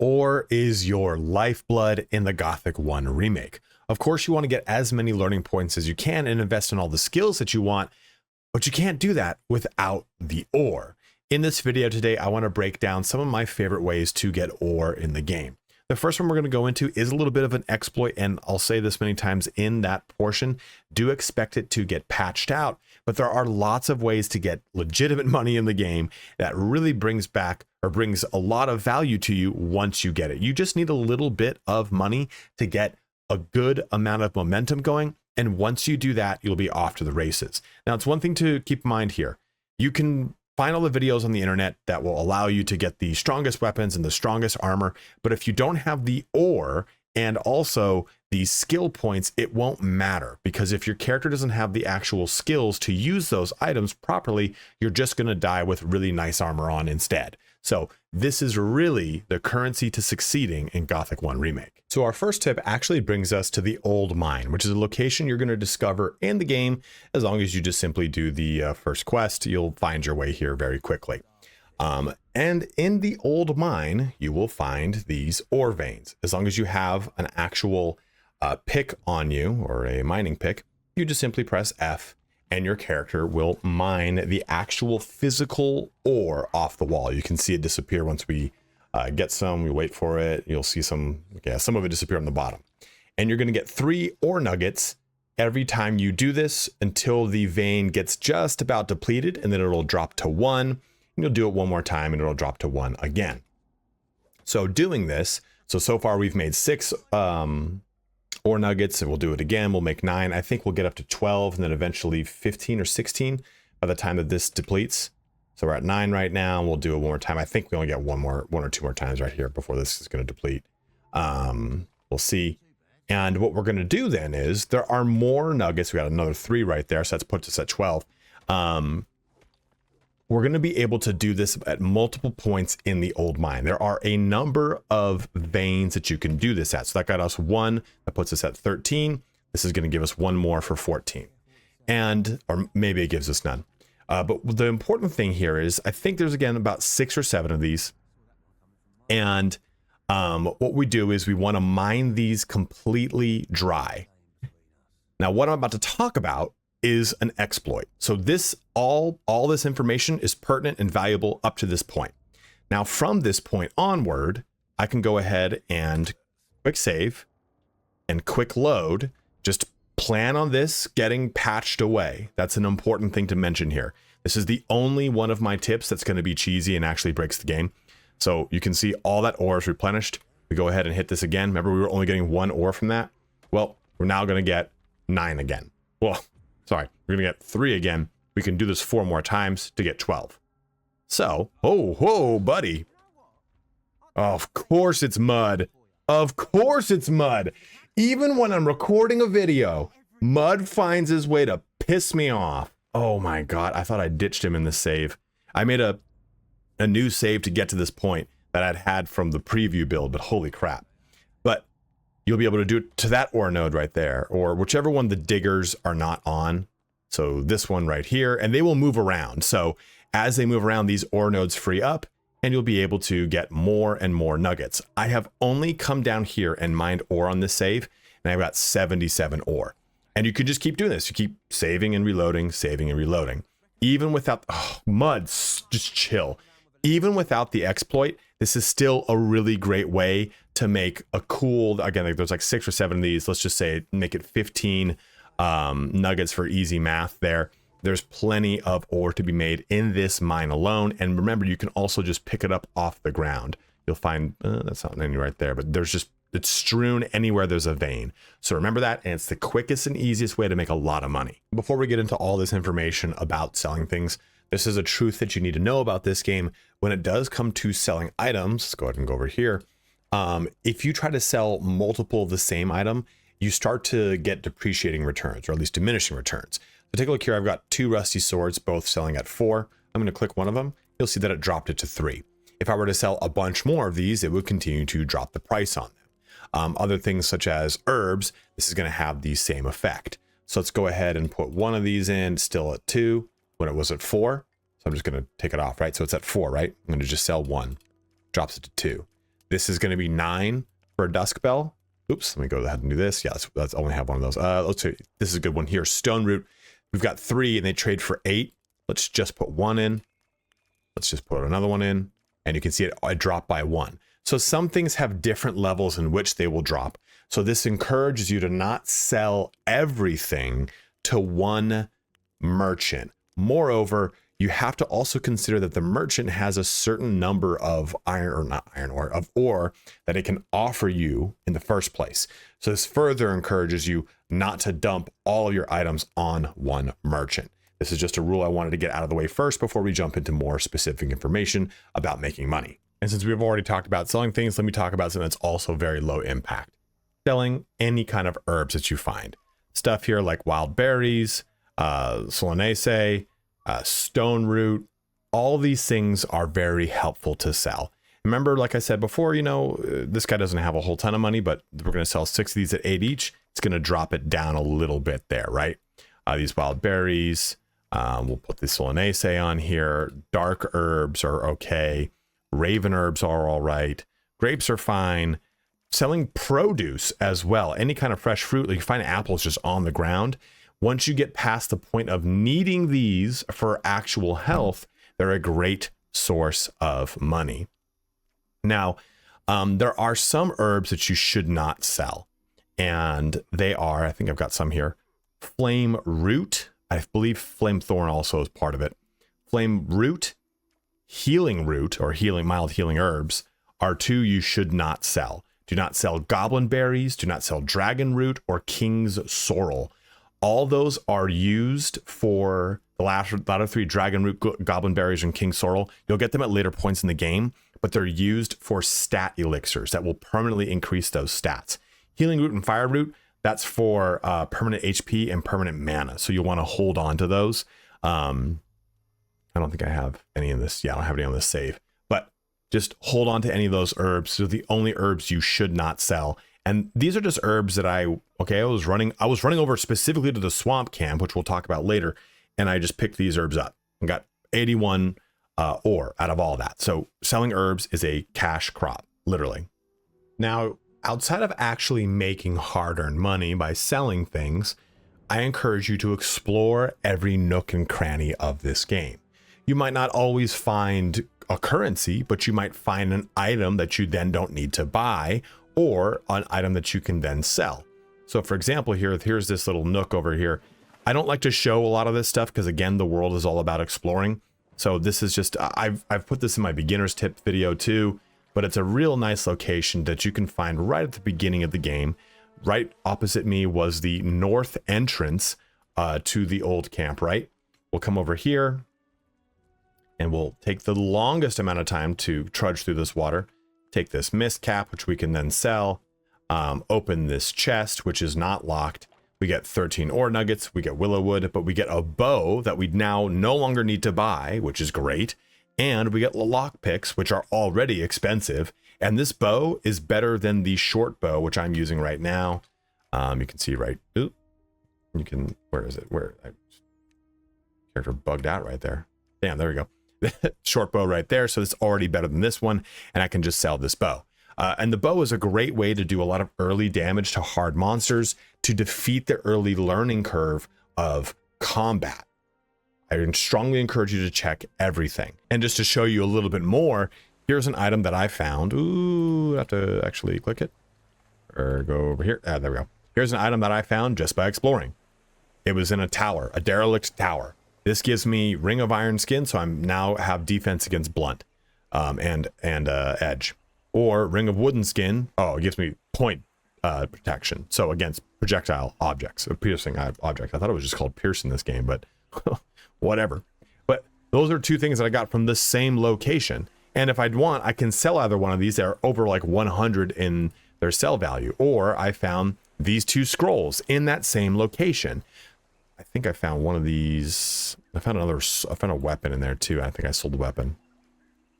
Ore is your lifeblood in the Gothic 1 remake. Of course, you want to get as many learning points as you can and invest in all the skills that you want, but you can't do that without the ore. In this video today, I want to break down some of my favorite ways to get ore in the game. The first one we're going to go into is a little bit of an exploit, and I'll say this many times in that portion, do expect it to get patched out, but there are lots of ways to get legitimate money in the game that really brings back or brings a lot of value to you once you get it. You just need a little bit of money to get a good amount of momentum going, and once you do that, you'll be off to the races. Now, it's one thing to keep in mind here. You can find all the videos on the internet that will allow you to get the strongest weapons and the strongest armor, but if you don't have the ore and also the skill points, it won't matter, because if your character doesn't have the actual skills to use those items properly, you're just going to die with really nice armor on instead. So this is really the currency to succeeding in Gothic 1 Remake. So our first tip actually brings us to the Old Mine, which is a location you're going to discover in the game. As long as you just simply do the first quest, you'll find your way here very quickly. And in the Old Mine, you will find these ore veins. As long as you have an actual pick on you, or a mining pick, you just simply press F and your character will mine the actual physical ore off the wall. You can see it disappear once we get some, we wait for it. You'll see some of it disappear on the bottom. And you're gonna get 3 ore nuggets every time you do this until the vein gets just about depleted, and then it'll drop to 1. And you'll do it one more time and it'll drop to 1 again. So doing this, so far we've made 6 ore nuggets, and we'll do it again. We'll make 9. I think we'll get up to 12 and then eventually 15 or 16 by the time that this depletes. So we're at 9 right now. We'll do it one more time. I think we only get one or two more times right here before this is going to deplete. We'll see. And what we're going to do then is there are more nuggets. We got another 3 right there. So that puts us at 12. We're going to be able to do this at multiple points in the Old Mine. There are a number of veins that you can do this at. So that got us 1, that puts us at 13. This is going to give us 1 more for 14. Or maybe it gives us none. But the important thing here is, I think there's again about 6 or 7 of these. And what we do is we want to mine these completely dry. Now, what I'm about to talk about is an exploit. So this all this information is pertinent and valuable up to this point. Now from this point onward, I can go ahead and quick save and quick load. Just plan on this getting patched away. That's an important thing to mention here. This is the only one of my tips that's going to be cheesy and actually breaks the game. So you can see all that ore is replenished. We go ahead and hit this again. Remember, we were only getting 1 ore from that. Well, we're now going to get 9 again. Well, sorry, we're gonna get 3 again. We can do this 4 more times to get 12. So, whoa, buddy. Of course it's mud. Of course it's mud. Even when I'm recording a video, mud finds his way to piss me off. Oh my God, I thought I ditched him in the save. I made a new save to get to this point that I'd had from the preview build, but holy crap. But you'll be able to do it to that ore node right there, or whichever one the diggers are not on. So this one right here, and they will move around. So as they move around, these ore nodes free up, and you'll be able to get more and more nuggets. I have only come down here and mined ore on this save, and I've got 77 ore. And you could just keep doing this. You keep saving and reloading, saving and reloading. Even without, mud, just chill. Even without the exploit, this is still a really great way to make a cool, again, there's like 6 or 7 of these. Let's just say make it 15 nuggets for easy math there. There's plenty of ore to be made in this mine alone. And remember, you can also just pick it up off the ground. You'll find, that's not any right there, but there's just, it's strewn anywhere there's a vein. So remember that, and it's the quickest and easiest way to make a lot of money. Before we get into all this information about selling things, this is a truth that you need to know about this game. When it does come to selling items, let's go ahead and go over here. If you try to sell multiple of the same item, you start to get depreciating returns, or at least diminishing returns. So take a look here. I've got 2 rusty swords, both selling at 4. I'm going to click one of them. You'll see that it dropped it to 3. If I were to sell a bunch more of these, it would continue to drop the price on them. Other things such as herbs, this is going to have the same effect. So let's go ahead and put one of these in, still at 2, when it was at 4. So I'm just going to take it off, right? So it's at 4, right? I'm going to just sell 1, drops it to 2. This is going to be 9 for a Dusk Bell. Oops, let me go ahead and do this. Yeah, let's only have one of those. Let's see. This is a good one here. Stone Root. We've got 3 and they trade for 8. Let's just put 1 in. Let's just put another one in. And you can see it dropped by 1. So some things have different levels in which they will drop. So this encourages you to not sell everything to one merchant. Moreover, you have to also consider that the merchant has a certain number of of ore that it can offer you in the first place. So this further encourages you not to dump all of your items on one merchant. This is just a rule I wanted to get out of the way first before we jump into more specific information about making money. And since we've already talked about selling things, let me talk about something that's also very low impact. Selling any kind of herbs that you find. Stuff here like wild berries, solanaceae, stone root, all these things are very helpful to sell. Remember, like I said before, you know, this guy doesn't have a whole ton of money, but we're going to sell 6 of these at 8 each. It's going to drop it down a little bit there, right? These wild berries, we'll put the solanaceae on here. Dark herbs are okay. Raven herbs are all right. Grapes are fine. Selling produce as well, any kind of fresh fruit, like you find apples just on the ground. Once you get past the point of needing these for actual health, they're a great source of money. Now, there are some herbs that you should not sell. And they are, I think I've got some here. Flame root. I believe flame thorn also is part of it. Flame root, healing root, or mild healing herbs are 2 you should not sell. Do not sell goblin berries. Do not sell dragon root or king's sorrel. All those are used for the latter 3, dragon root, goblin berries, and king sorrel. You'll get them at later points in the game, but they're used for stat elixirs that will permanently increase those stats. Healing root and fire root, that's for permanent HP and permanent mana. So you'll want to hold on to those. I don't think I have any of this. Yeah, I don't have any on this save, but just hold on to any of those herbs. They're the only herbs you should not sell. And these are just herbs that I was running over specifically to the swamp camp, which we'll talk about later. And I just picked these herbs up and got 81 ore out of all that. So selling herbs is a cash crop, literally. Now, outside of actually making hard-earned money by selling things, I encourage you to explore every nook and cranny of this game. You might not always find a currency, but you might find an item that you then don't need to buy, or an item that you can then sell. So for example, here's this little nook over here. I don't like to show a lot of this stuff because, again, the world is all about exploring. So this is just, I've put this in my beginner's tip video too, but it's a real nice location that you can find right at the beginning of the game. Right opposite me was the north entrance to the old camp, right? We'll come over here and we'll take the longest amount of time to trudge through this water. Take this mist cap, which we can then sell. Open this chest, which is not locked. We get 13 ore nuggets, we get willow wood, but we get a bow that we now no longer need to buy, which is great. And we get lock picks, which are already expensive. And this bow is better than the short bow, which I'm using right now. You can see right, where is it? Character bugged out right there. Damn, there we go. Short bow right there. So it's already better than this one. And I can just sell this bow. And the bow is a great way to do a lot of early damage to hard monsters to defeat the early learning curve of combat. I strongly encourage you to check everything. And just to show you a little bit more, here's an item that I found. Ooh, I have to actually click it or go over here. There we go. Here's an item that I found just by exploring. It was in a tower, a derelict tower. This gives me Ring of Iron Skin, so I now have defense against blunt and edge. Or Ring of Wooden Skin. Oh, it gives me point protection. So against projectile objects, or piercing objects. I thought it was just called Pierce in this game, but whatever. But those are 2 things that I got from the same location. And if I'd want, I can sell either one of these. They're over like 100 in their sell value. Or I found these 2 scrolls in that same location. I think I found one of these. I found a weapon in there too. I think I sold the weapon.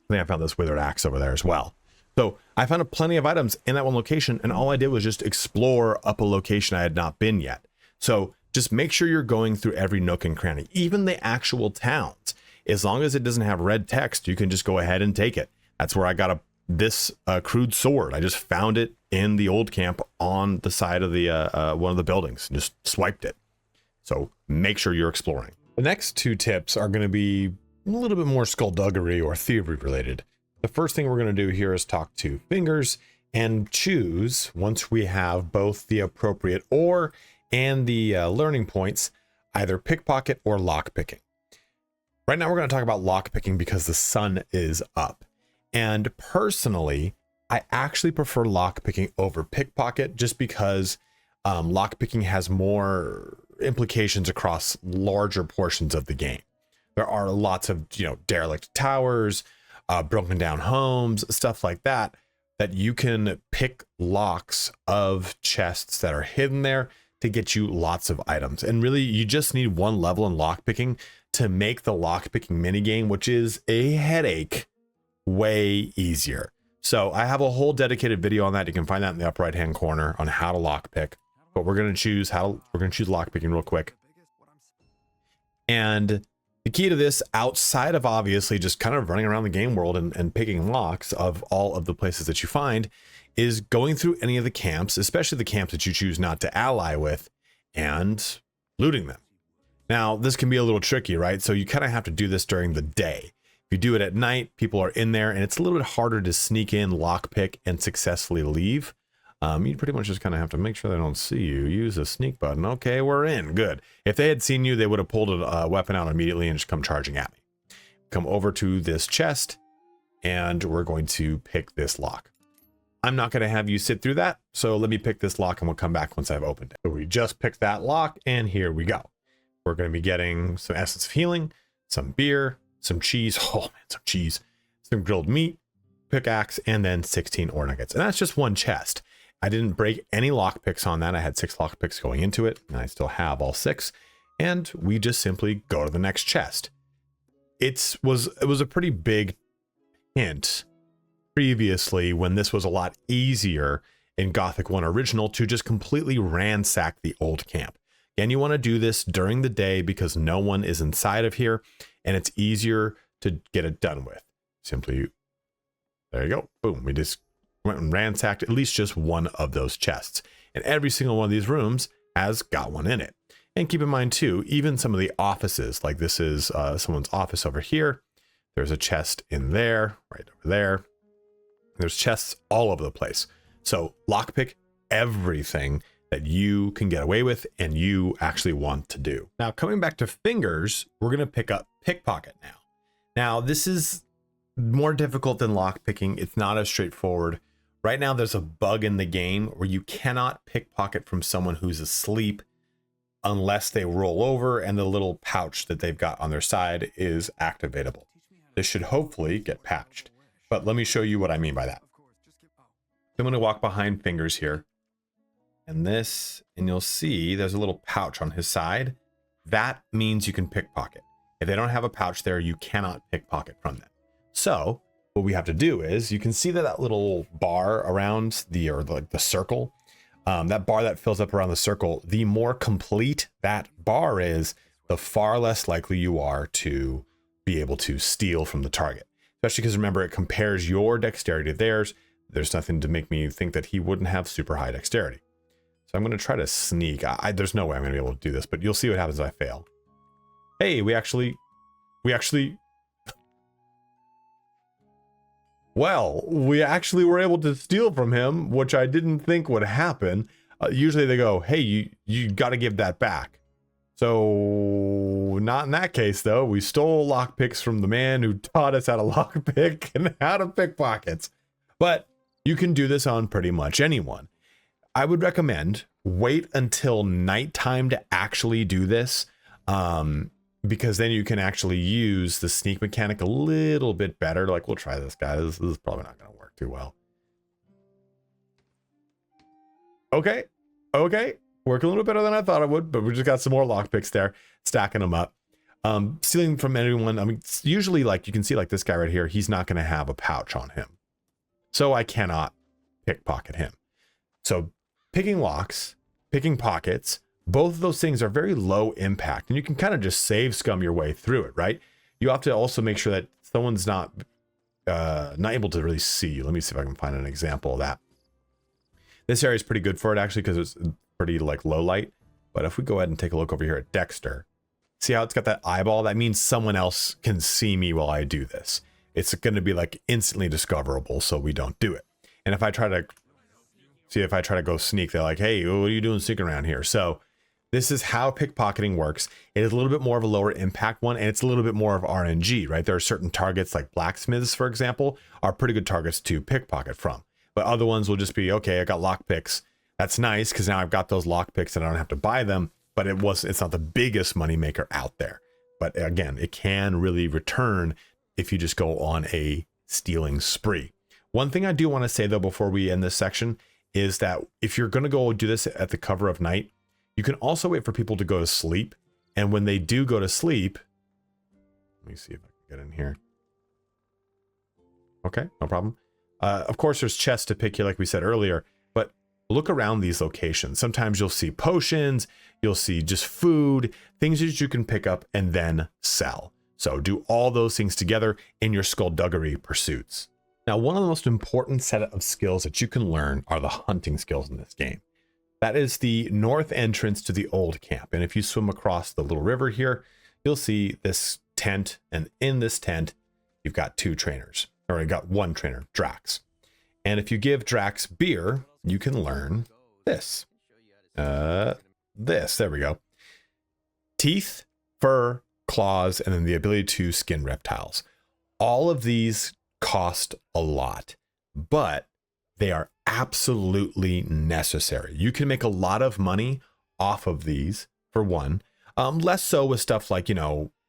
I think I found this withered axe over there as well. So I found plenty of items in that one location, and all I did was just explore up a location I had not been yet. So just make sure you're going through every nook and cranny, even the actual towns. As long as it doesn't have red text, you can just go ahead and take it. That's where I got a this crude sword. I just found it in the old camp on the side of the one of the buildings and just swiped it. So make sure you're exploring. The next two tips are going to be a little bit more skullduggery or theory related. The first thing we're going to do here is talk to Fingers and choose, once we have both the appropriate ore and the learning points, either pickpocket or lockpicking. Right now we're going to talk about lockpicking because the sun is up. And personally, I actually prefer lockpicking over pickpocket just because lockpicking has more implications across larger portions of the game. There are lots of, derelict towers, broken down homes, stuff like that, that you can pick locks of chests that are hidden there to get you lots of items. And really, you just need one level in lockpicking to make the lockpicking minigame, which is a headache, way easier. So I have a whole dedicated video on that. You can find that in the upper right hand corner on how to lockpick. But we're going to choose lockpicking real quick. And the key to this, outside of obviously just kind of running around the game world and picking locks of all of the places that you find, is going through any of the camps, especially the camps that you choose not to ally with, and looting them. Now, this can be a little tricky, right? So you kind of have to do this during the day. If you do it at night, people are in there, and it's a little bit harder to sneak in, lockpick, and successfully leave. You pretty much just kind of have to make sure they don't see you. Use a sneak button. Okay, we're in. Good. If they had seen you, they would have pulled a weapon out immediately and just come charging at me. Come over to this chest, and we're going to pick this lock. I'm not going to have you sit through that, so let me pick this lock, and we'll come back once I've opened it. So we just picked that lock, and here we go. We're going to be getting some Essence of Healing, some beer, some cheese. Oh man, some cheese. Some grilled meat, pickaxe, and then 16 ore nuggets. And that's just one chest. I didn't break any lockpicks on that. I had 6 lockpicks going into it, and I still have all 6. And we just simply go to the next chest. It was a pretty big hint previously when this was a lot easier in Gothic 1 Original to just completely ransack the old camp. Again, you want to do this during the day because no one is inside of here, and it's easier to get it done with. Simply, there you go. Boom. We just went and ransacked at least just one of those chests, and every single one of these rooms has got one in it. And keep in mind too, even some of the offices, like this is someone's office over here. There's a chest in there, right over there. There's chests all over the place. So lockpick everything that you can get away with and you actually want to do. Now, coming back to Fingers, we're going to pick up pickpocket now. Now, this is more difficult than lockpicking. It's not as straightforward. Right now, there's a bug in the game where you cannot pickpocket from someone who's asleep unless they roll over and the little pouch that they've got on their side is activatable. This should hopefully get patched, but let me show you what I mean by that. I'm going to walk behind Fingers here, and you'll see there's a little pouch on his side. That means you can pickpocket. If they don't have a pouch there, you cannot pickpocket from them. So what we have to do is, you can see that little bar around the circle, that bar that fills up around the circle, the more complete that bar is, the far less likely you are to be able to steal from the target. Especially because remember, it compares your dexterity to theirs. There's nothing to make me think that he wouldn't have super high dexterity. So I'm going to try to sneak. There's no way I'm going to be able to do this, but you'll see what happens if I fail. Hey, we actually were able to steal from him, which I didn't think would happen. Usually they go, hey, you got to give that back. So not in that case, though. We stole lockpicks from the man who taught us how to lockpick and how to pickpockets. But you can do this on pretty much anyone. I would recommend wait until nighttime to actually do this, because then you can actually use the sneak mechanic a little bit better. Like, we'll try this, guy. This is probably not going to work too well. Okay. Working a little better than I thought it would, but we just got some more lockpicks there, stacking them up. Stealing from anyone. I mean, usually, like, you can see, like, this guy right here, he's not going to have a pouch on him. So I cannot pickpocket him. So picking locks, picking pockets, both of those things are very low impact, and you can kind of just save scum your way through it, right? You have to also make sure that someone's not not able to really see. Let me see if I can find an example of that. This area is pretty good for it actually because it's pretty like low light. But if we go ahead and take a look over here at Dexter, see how it's got that eyeball? That means someone else can see me while I do this. It's going to be like instantly discoverable, so we don't do it. And if I try to see, if I try to go sneak, they're like, hey, what are you doing sneaking around here? So this is how pickpocketing works. It is a little bit more of a lower impact one, and it's a little bit more of RNG, right? There are certain targets like blacksmiths, for example, are pretty good targets to pickpocket from. But other ones will just be, okay, I got lockpicks. That's nice because now I've got those lockpicks and I don't have to buy them, but it's not the biggest money maker out there. But again, it can really return if you just go on a stealing spree. One thing I do want to say though, before we end this section, is that if you're going to go do this at the cover of night, you can also wait for people to go to sleep. And when they do go to sleep, let me see if I can get in here. Okay, no problem. Of course, there's chests to pick here, like we said earlier, but look around these locations. Sometimes you'll see potions, you'll see just food, things that you can pick up and then sell. So do all those things together in your skullduggery pursuits. Now, one of the most important set of skills that you can learn are the hunting skills in this game. That is the north entrance to the old camp. And if you swim across the little river here, you'll see this tent. And in this tent, you've got two trainers, or you got one trainer, Drax. And if you give Drax beer, you can learn this. There we go. Teeth, fur, claws, and then the ability to skin reptiles. All of these cost a lot, but they are absolutely necessary. You can make a lot of money off of these, for one. Less so with stuff like,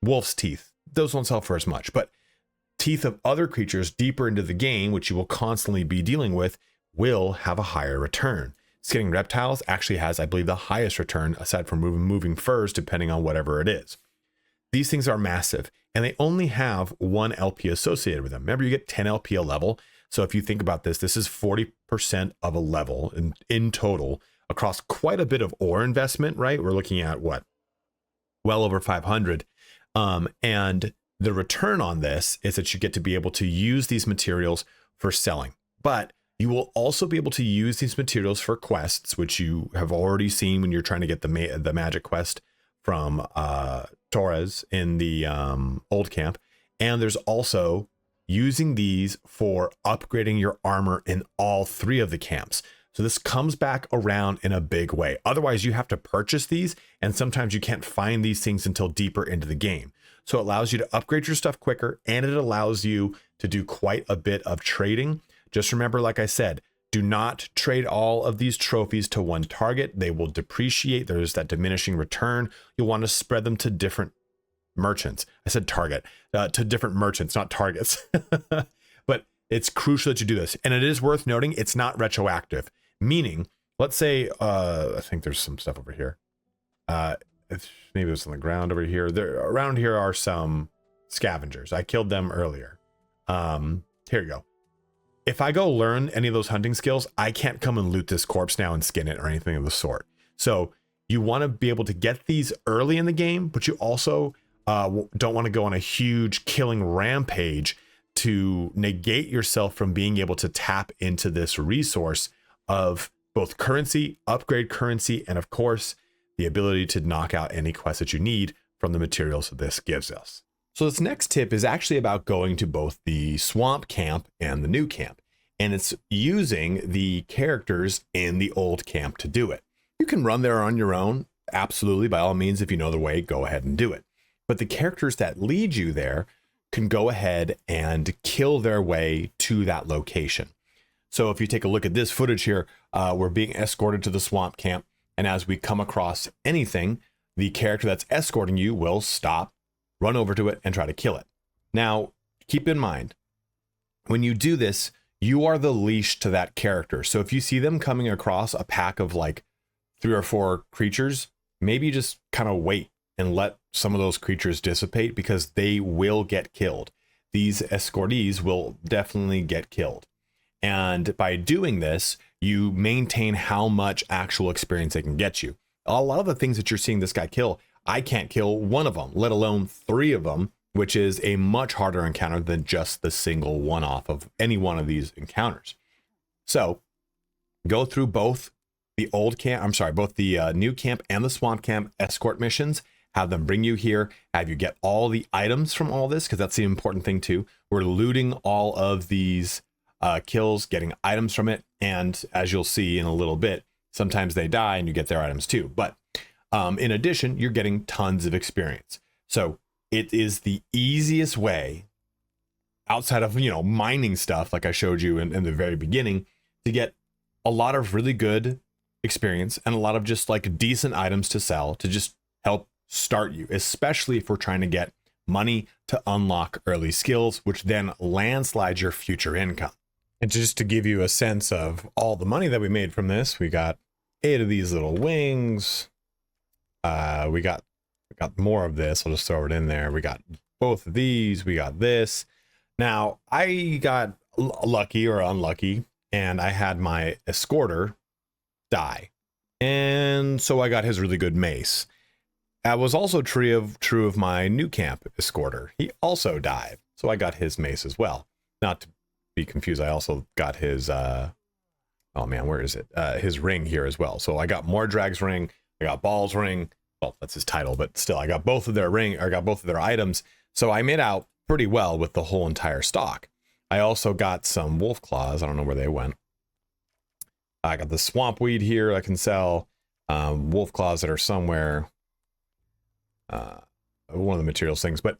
wolf's teeth. Those won't sell for as much, but teeth of other creatures deeper into the game, which you will constantly be dealing with, will have a higher return. Skinning reptiles actually has, I believe, the highest return aside from moving furs, depending on whatever it is. These things are massive, and they only have 1 LP associated with them. Remember, you get 10 LP a level. So if you think about this, this is 40% of a level in total across quite a bit of ore investment, right? We're looking at what? Well over 500. And the return on this is that you get to be able to use these materials for selling. But you will also be able to use these materials for quests, which you have already seen when you're trying to get the magic quest from Torres in the old camp. And there's also using these for upgrading your armor in all 3 of the camps. So this comes back around in a big way. Otherwise, you have to purchase these, and sometimes you can't find these things until deeper into the game. So it allows you to upgrade your stuff quicker, and it allows you to do quite a bit of trading. Just remember, like I said, do not trade all of these trophies to one target. They will depreciate. There's that diminishing return. You'll want to spread them to different merchants. I said target, to different merchants, not targets. But it's crucial that you do this. And it is worth noting, it's not retroactive. Meaning, let's say, I think there's some stuff over here. Maybe it's on the ground over here. Around here are some scavengers. I killed them earlier. Here you go. If I go learn any of those hunting skills, I can't come and loot this corpse now and skin it or anything of the sort. So you want to be able to get these early in the game, but you also don't want to go on a huge killing rampage to negate yourself from being able to tap into this resource of both currency, upgrade currency, and of course, the ability to knock out any quest that you need from the materials that this gives us. So this next tip is actually about going to both the swamp camp and the new camp. And it's using the characters in the old camp to do it. You can run there on your own. Absolutely. By all means, if you know the way, go ahead and do it. But the characters that lead you there can go ahead and kill their way to that location. So if you take a look at this footage here, we're being escorted to the swamp camp. And as we come across anything, the character that's escorting you will stop, run over to it, and try to kill it. Now, keep in mind, when you do this, you are the leash to that character. So if you see them coming across a pack of like 3 or 4 creatures, maybe just kind of wait and let some of those creatures dissipate because they will get killed. These escortees will definitely get killed. And by doing this, you maintain how much actual experience they can get you. A lot of the things that you're seeing this guy kill, I can't kill one of them, let alone 3 of them. which is a much harder encounter than just the single one-off of any one of these encounters. So go through both the both the new camp and the swamp camp escort missions, have them bring you here, have you get all the items from all this, because that's the important thing too. We're looting all of these kills, getting items from it, and as you'll see in a little bit, sometimes they die and you get their items too. But in addition, you're getting tons of experience. So it is the easiest way, outside of, mining stuff like I showed you in the very beginning, to get a lot of really good experience and a lot of just like decent items to sell to just help start you, especially if we're trying to get money to unlock early skills, which then landslides your future income. And just to give you a sense of all the money that we made from this, we got 8 of these little wings. We got more of this. I'll just throw it in there. We got both of these. We got this. Now I got lucky or unlucky, and I had my escorter die, and so I got his really good mace. That was also true of my new camp escorter. He also died, so I got his mace as well. Not to be confused, I also got his oh man, where is it? His ring here as well. So I got Mordrag's ring, I got Ball's ring. Well, that's his title, but still, I got both of their items. So I made out pretty well with the whole entire stock. I also got some wolf claws. I don't know where they went. I got the swamp weed here I can sell. Wolf claws that are somewhere. One of the materials things, but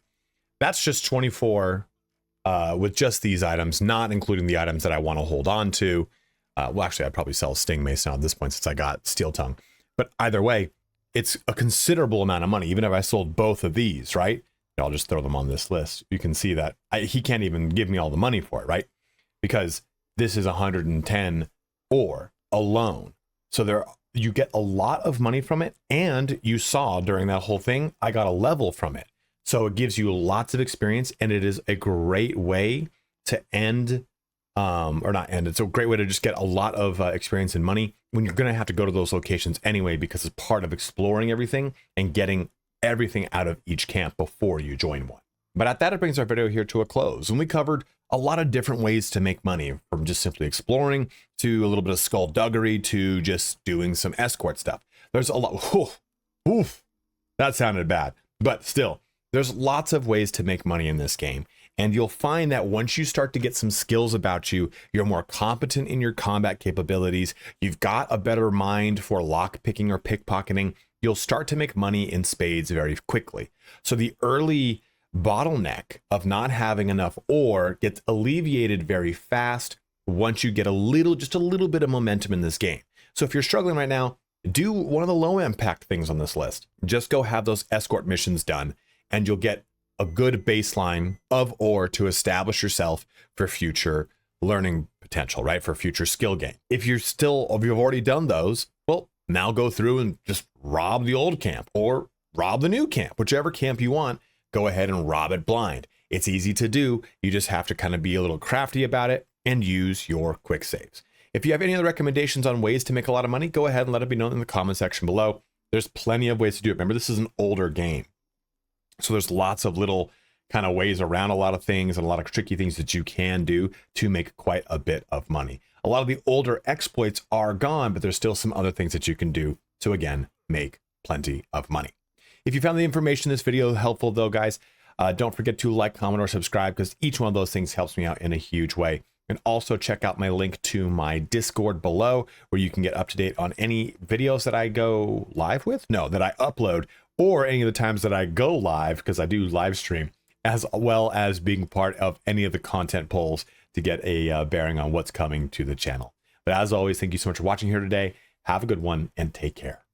that's just 24 with just these items, not including the items that I want to hold on to. Well, actually, I'd probably sell Sting Mace now at this point since I got Steel Tongue. But either way, it's a considerable amount of money, even if I sold both of these, right? I'll just throw them on this list. You can see that he can't even give me all the money for it, right? Because this is 110 ore alone. So you get a lot of money from it, and you saw during that whole thing, I got a level from it. So it gives you lots of experience, and it is a great way to end, or not end, it's a great way to just get a lot of experience and money when you're going to have to go to those locations anyway, because it's part of exploring everything and getting everything out of each camp before you join one. But at that, it brings our video here to a close. And we covered a lot of different ways to make money, from just simply exploring to a little bit of skullduggery to just doing some escort stuff. There's a lot. Oof, that sounded bad, but still, there's lots of ways to make money in this game. And you'll find that once you start to get some skills about you, you're more competent in your combat capabilities. You've got a better mind for lock picking or pickpocketing. You'll start to make money in spades very quickly. So the early bottleneck of not having enough ore gets alleviated very fast once you get just a little bit of momentum in this game. So if you're struggling right now, do one of the low impact things on this list. Just go have those escort missions done, and you'll get a good baseline of ore to establish yourself for future learning potential, right? For future skill gain. If you've already done those, well, now go through and just rob the old camp or rob the new camp, whichever camp you want. Go ahead and rob it blind. It's easy to do. You just have to kind of be a little crafty about it and use your quick saves. If you have any other recommendations on ways to make a lot of money, go ahead and let it be known in the comment section below. There's plenty of ways to do it. Remember, this is an older game, so there's lots of little kind of ways around a lot of things and a lot of tricky things that you can do to make quite a bit of money. A lot of the older exploits are gone, but there's still some other things that you can do to, again, make plenty of money. If you found the information in this video helpful, though, guys, don't forget to like, comment, or subscribe, because each one of those things helps me out in a huge way. And also check out my link to my Discord below, where you can get up to date on any videos that I go live with, that I upload, or any of the times that I go live, because I do live stream, as well as being part of any of the content polls to get a bearing on what's coming to the channel. But as always, thank you so much for watching here today. Have a good one and take care.